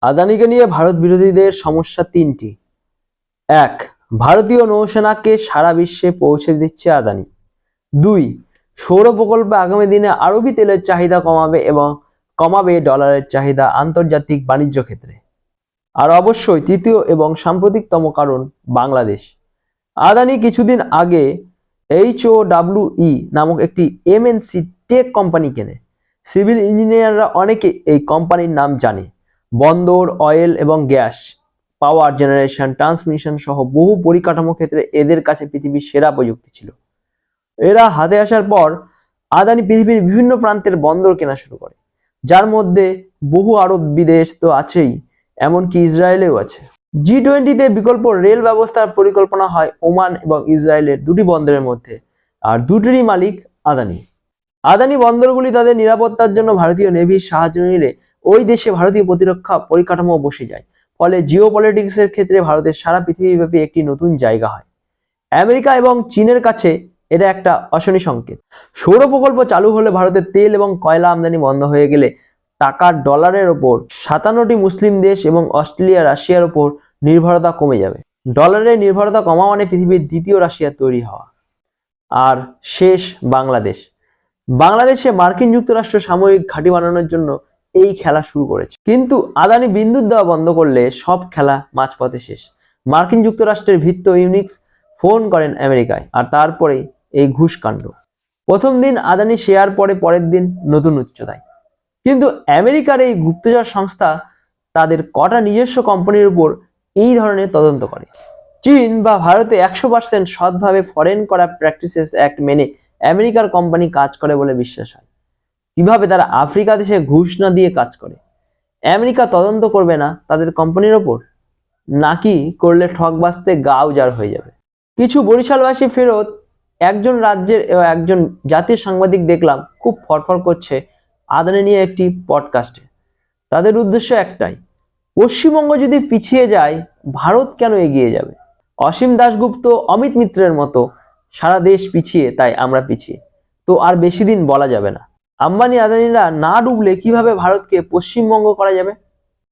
আদানিকে নিয়ে ভারত বিরোধীদের সমস্যা তিনটি। এক, ভারতীয় নৌসেনাকে সারা বিশ্বে পৌঁছে দিচ্ছে আদানি। দুই, সৌর প্রকল্পে আগামী দিনে আরবি তেলের চাহিদা কমাবে ডলারের চাহিদা আন্তর্জাতিক বাণিজ্য ক্ষেত্রে। আর অবশ্যই তৃতীয় এবং সাম্প্রতিকতম কারণ বাংলাদেশ। আদানি কিছুদিন আগে HOWE নামক একটি MNC টেক কোম্পানি কেনে। সিভিল ইঞ্জিনিয়াররা অনেকে এই কোম্পানির নাম জানে। বন্দর, অয়েল এবং গ্যাস, পাওয়ার জেনারেশন, ট্রান্সমিশন সহ বহু পরিকাঠামো ক্ষেত্রে এদের কাছে পৃথিবীর সেরা প্রযুক্তি ছিল। এরা হাতে আসার পর আদানি পৃথিবীর বিভিন্ন প্রান্তের বন্দর কেনা শুরু করে, যার মধ্যে বহু আরব বিদেশ তো আছেই, এমনকি ইসরায়েলেও আছে। G20-তে বিকল্প রেল ব্যবস্থার পরিকল্পনা হয় ওমান এবং ইসরায়েলের দুটি বন্দরের মধ্যে, আর দুটিরই মালিক আদানি। আদানি বন্দরগুলি তাদের নিরাপত্তার জন্য ভারতীয় নেভির সাহায্য নিলে ওই দেশে ভারতীয় প্রতিরক্ষা পরিকাঠামো বসে যায়। ফলে জিওপলিটিক্সের ক্ষেত্রে ভারতের সারা পৃথিবীব্যাপী একটি নতুন জায়গা হয়। আমেরিকা এবং চীনের কাছে এটা একটা অশনি সংকেত। সৌর প্রকল্প চালু হলে ভারতের তেল এবং কয়লা আমদানি বন্ধ হয়ে গেলে টাকার ডলারের ওপর 57টি মুসলিম দেশ এবং অস্ট্রেলিয়া, রাশিয়ার ওপর নির্ভরতা কমে যাবে। ডলারের নির্ভরতা কমা মানে পৃথিবীর দ্বিতীয় রাশিয়া তৈরি হওয়া। আর শেষ, বাংলাদেশে মার্কিন যুক্তরাষ্ট্র সামরিক ঘাঁটি বানানোর জন্য এই খেলা শুরু করেছে, কিন্তু আদানি বিদ্যুৎ দেওয়া বন্ধ করলে সব খেলা মাঝপথে শেষ। মার্কিন যুক্তরাষ্ট্রের ভিত্ত ইউনিক্স ফোন করেন আমেরিকায়, আর তারপরে এই ঘুষকাণ্ড। প্রথম দিন আদানি শেয়ার পরের দিন নতুন উচ্চতায়। কিন্তু আমেরিকার এই গুপ্তচর সংস্থা তাদের কটা নিজস্ব কোম্পানির উপর এই ধরনের তদন্ত করে। চীন বা ভারতে 100% সৎভাবে ফরেন করা প্র্যাকটিসেস অ্যাক্ট মেনে আমেরিকার কোম্পানি কাজ করে বলে বিশ্বাস হয়। কিভাবে তারা আফ্রিকা দেশে ঘুষ না দিয়ে কাজ করে? আমেরিকা তদন্ত করবে না তাদের কোম্পানির ওপর? নাকি করলে ঠকবাজতে গা উজাড় হয়ে যাবে? কিছু বরিশালবাসী ফেরত একজন রাজ্যের একজন জাতীয় সাংবাদিক দেখলাম খুব ফরফর করছে আদানি নিয়ে একটি পডকাস্টে। তাদের উদ্দেশ্য একটাই, পশ্চিমবঙ্গ যদি পিছিয়ে যায়, ভারত কেন এগিয়ে যাবে? অসীম দাশগুপ্ত, অমিত মিত্রের মতো সারা দেশ পিছিয়ে, তাই আমরা পিছিয়ে। তো আর বেশি দিন বলা যাবে না। আম্বানি আদানিরা না ডুবলে কিভাবে ভারতকে পশ্চিমবঙ্গ করা যাবে?